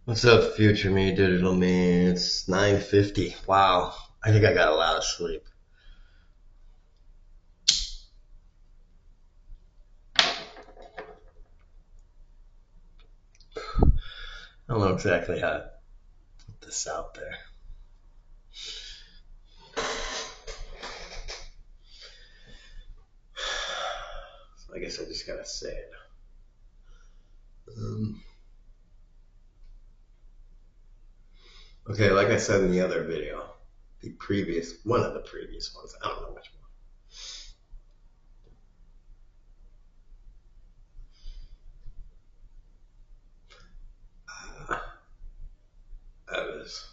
What's up, future me, digital me? It's 9:50. Wow, I think I got a lot of sleep. I don't know exactly how to put this out there. So I guess I just gotta say it. Um, okay, like I said in the other video, one of the previous ones, I don't know which one. I was,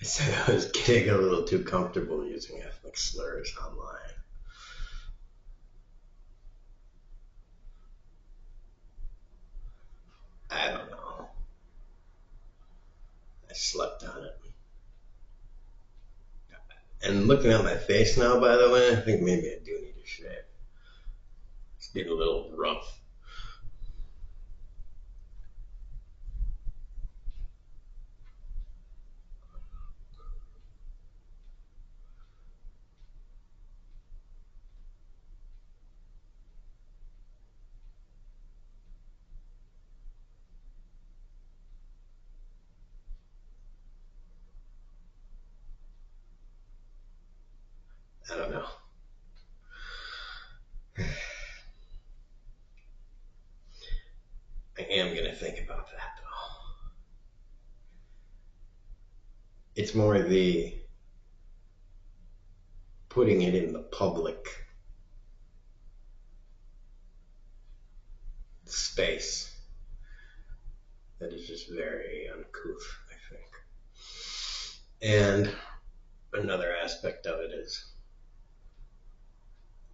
I said I was getting a little too comfortable using ethnic slurs online. I don't know. I slept on it. And looking at my face now, by the way, I think maybe I do need a shave. It's getting a little rough. I don't know. I am gonna think about that though. It's more the putting it in the public space that is just very uncouth, I think. And another aspect of it is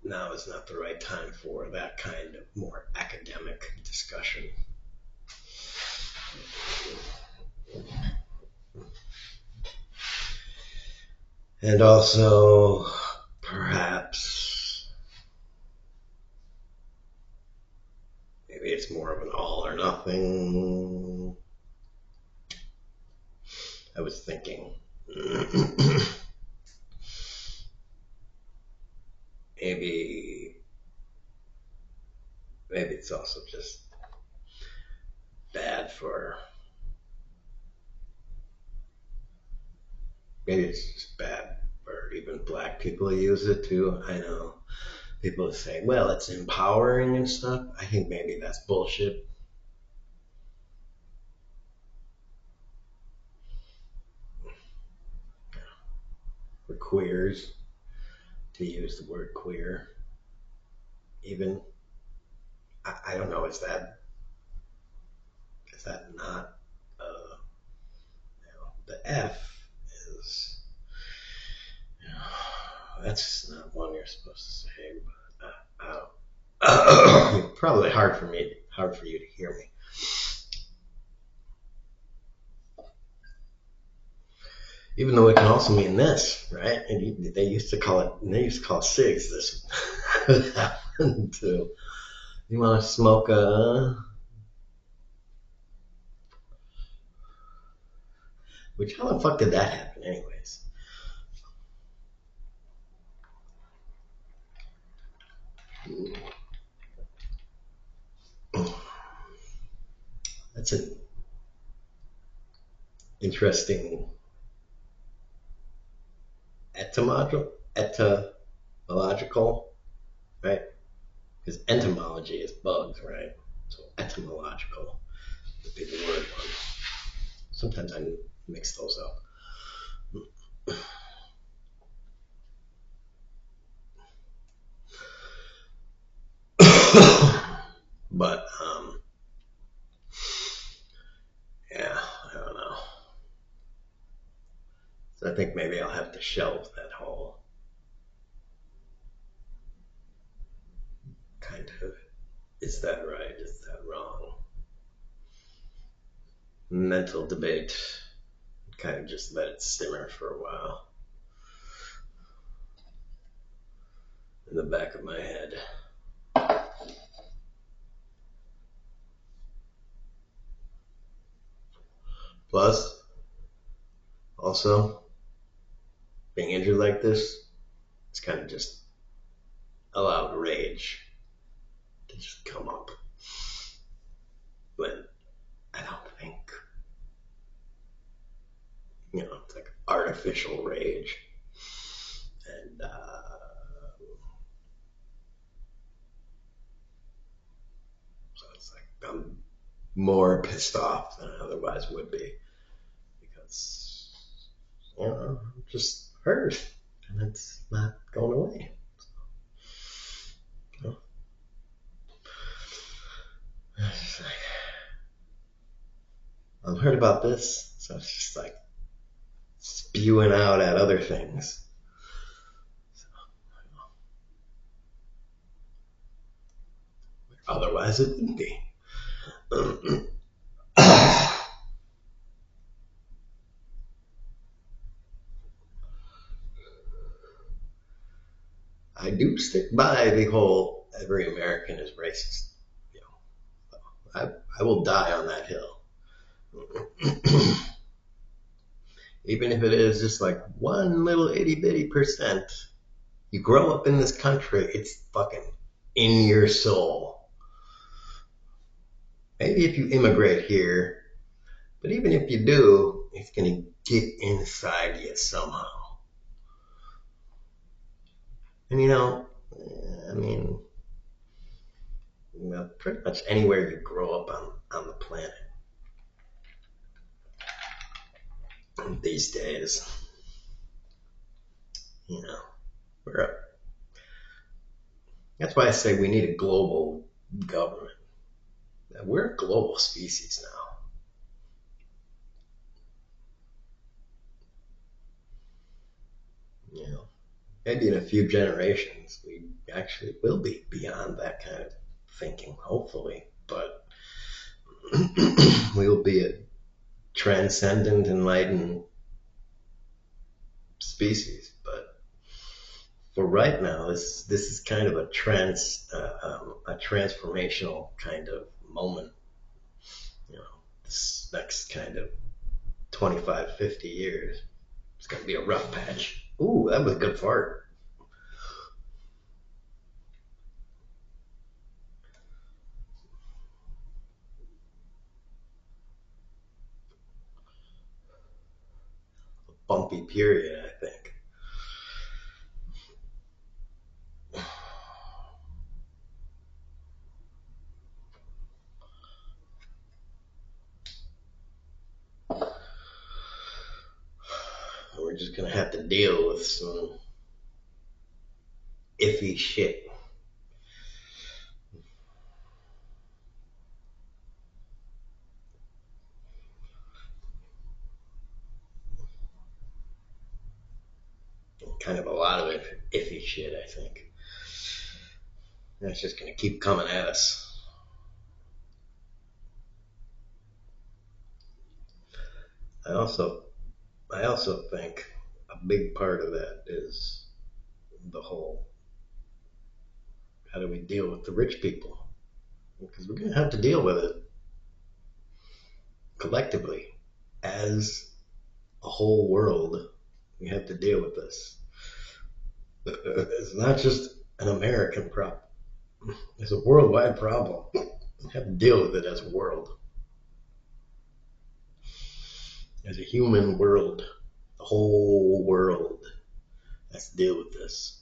now is not the right time for that kind of more academic discussion. And also, perhaps, maybe it's more of an all or nothing. I was thinking maybe maybe it's also just bad for maybe it's just bad for even black people to use it too. I know people say, well, it's empowering and stuff. I think maybe that's bullshit. For queers to use the word queer, even I don't know. Is that not the F is that's not one you're supposed to say. But I don't. Probably hard for you to hear me. Even though it can also mean this, right? And they used to call cigs this. That one too. You want to smoke a, which how the fuck did that happen, anyways? That's an interesting etymological, right? Because entomology is bugs, right? So etymological would be the word one. Sometimes I mix those up. But yeah, I don't know. So I think maybe I'll have to shelve that whole kind of is that right? Is that wrong? Mental debate. Kind of just let it simmer for a while in the back of my head. Plus, also, being injured like this, it's kind of just allowed rage to just come up. But I don't think, it's like artificial rage. And so it's like I'm more pissed off than I otherwise would be because, I'm just hurt and it's not going away. You know? It's just like, I'm hurt about this, so it's just like spewing out at other things. So, otherwise, it wouldn't be. I do stick by the whole every American is racist. You I will die on that hill. Even if it is just like one little itty bitty percent. You grow up in this country, it's fucking in your soul. Maybe if you immigrate here, but even if you do, it's gonna get inside you somehow. And I mean, pretty much anywhere you grow up on the planet these days, you know, we're that's why I say we need a global government. We're a global species now. Maybe in a few generations we actually will be beyond that kind of thinking, hopefully. But we will be a transcendent, enlightened species. But for right now, this is kind of a transformational kind of moment. This next kind of 25, 50 years, it's gonna be a rough patch. Ooh, that was a good fart. Bumpy period, I think. We're just gonna have to deal with some iffy shit. Kind of a lot of iffy shit, I think. That's just gonna keep coming at us. I also I also think a big part of that is the whole how do we deal with the rich people? Because we're gonna have to deal with it collectively as a whole world. We have to deal with this. It's not just an American problem. It's a worldwide problem. We have to deal with it as a world, as a human world. The whole world has to deal with this.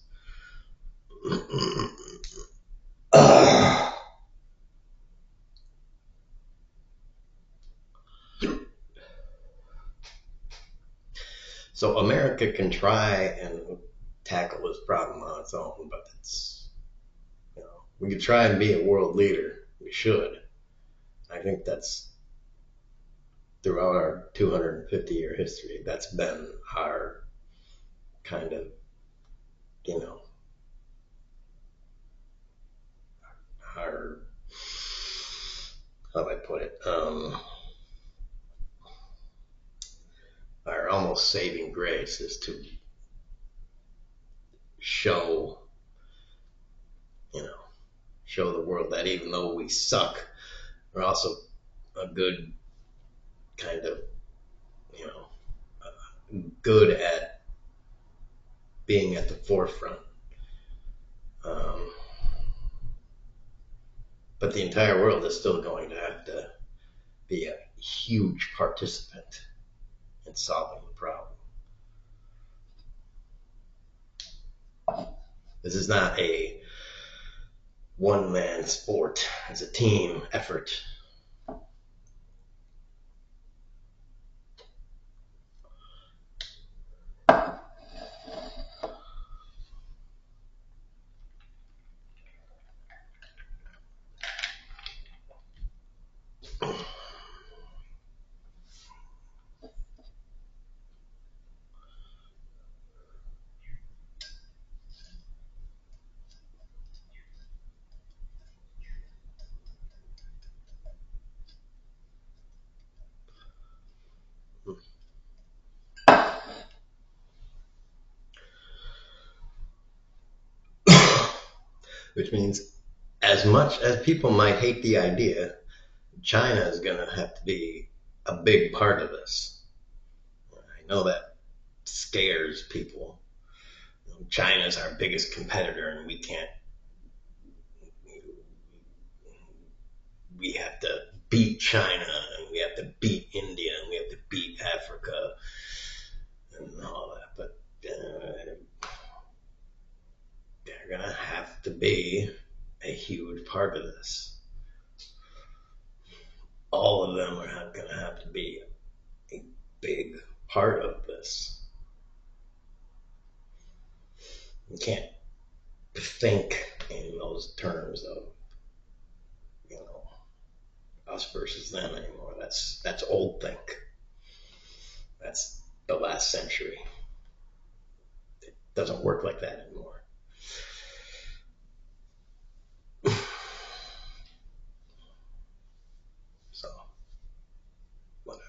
So America can try and tackle this problem on its own, but we could try and be a world leader. We should. I think that's throughout our 250-year history. That's been our kind of, you know, our how do I put it? Our almost saving grace is to show, you know, show the world that even though we suck, we're also a good kind of good at being at the forefront. Um, but the entire world is still going to have to be a huge participant in solving the problem. This is not a one man sport, it's a team effort. Which means, as much as people might hate the idea, China is going to have to be a big part of this. I know that scares people. China's our biggest competitor, and we have to beat China, and we have to beat India, and we have to beat Africa, and all that. But they're going to have to be a huge part of this. All of them are going to have to be a big part of this. You can't think in those terms of, you know, us versus them anymore. That's old think. That's the last century. It doesn't work like that anymore. So, whatever.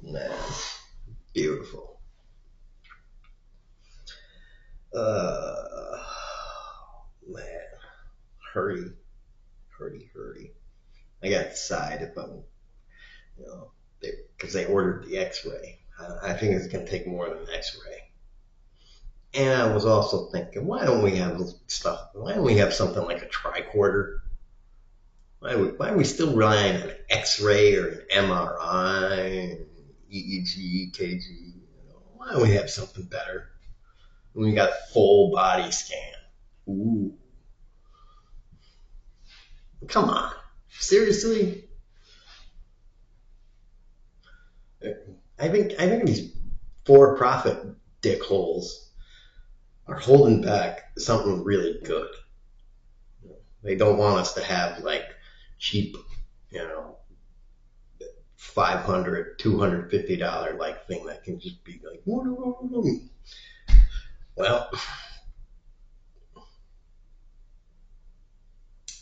Man, beautiful. Uh, Man, hurry, hurry. I got excited, but you know, because they ordered the X-ray. I think it's going to take more than an X-ray. And I was also thinking, why don't we have stuff? Why don't we have something like a tricorder? Why are we still relying on an X-ray or an MRI, EEG, EKG? Why don't we have something better? We got a full body scan. Ooh, come on, seriously? I think these for-profit dickholes are holding back something really good. They don't want us to have like cheap, you know, $500, $250 like thing that can just be like, well,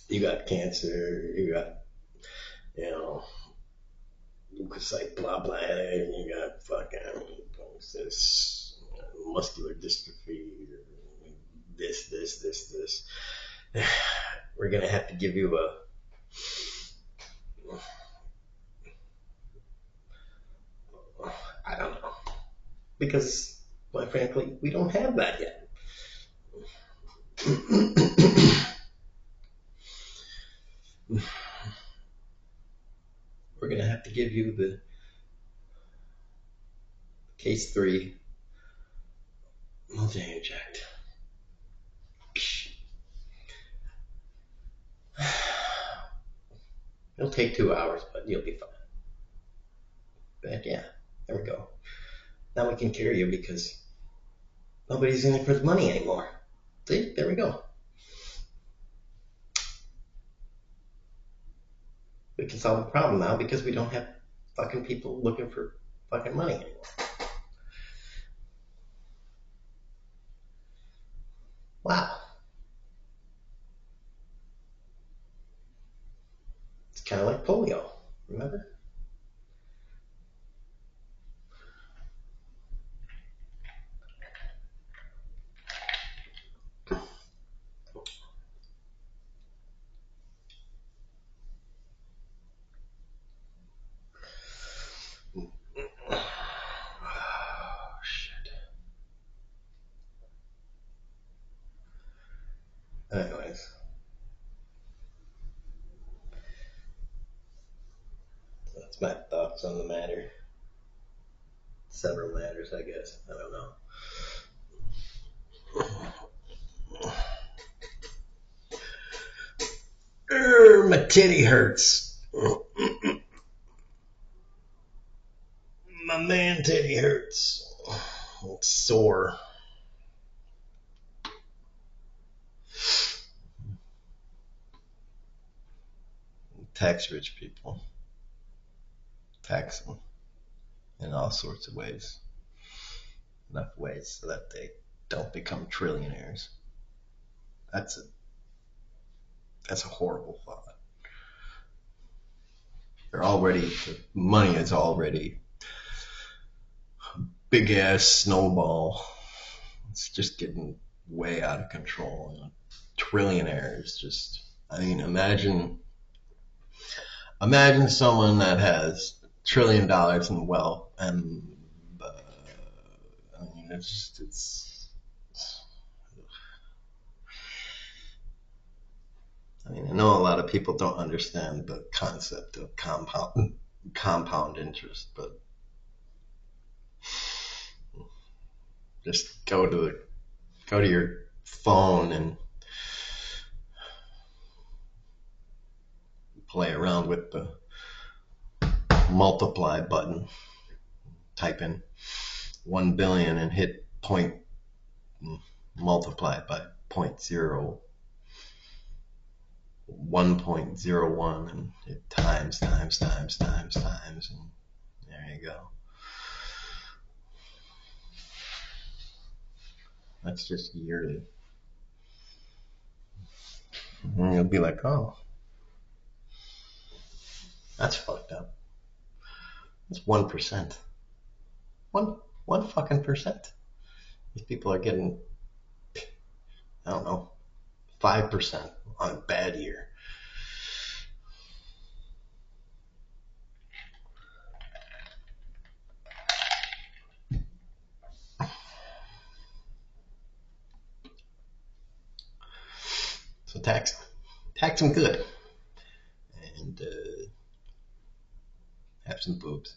you got cancer, you got, you know, leukocyte, blah blah, and you got fucking this muscular dystrophy, this. We're gonna have to give you I don't know, because quite frankly, we don't have that yet. We're gonna have to give you the case 3 multi-inject. It'll take 2 hours, but you'll be fine. But yeah, there we go. Now we can carry you because Nobody's in it for the money anymore. See, there we go. We can solve the problem now because we don't have fucking people looking for fucking money anymore. Wow. It's kind of like polio. Remember? Oh, shit. Anyways. That's my thoughts on the matter. Several matters, I guess. I don't know. My titty hurts. My man titty hurts. It's sore. Tax rich people. Tax them in all sorts of ways. Enough ways so that they don't become trillionaires. That's a horrible thought. The money is already big ass snowball. It's just getting way out of control. Trillionaires just, I mean, imagine someone that has $1 trillion in wealth, and I mean, I mean, I know a lot of people don't understand the concept of compound interest, but just go to your phone and play around with the multiply button. Type in 1 billion and hit multiply it by 1.01 and hit times, and there you go. That's just yearly. And you'll be like, oh, that's fucked up. That's 1%. One fucking percent. These people are getting, I don't know, 5% on a bad year. So tax them good, and have some boobs.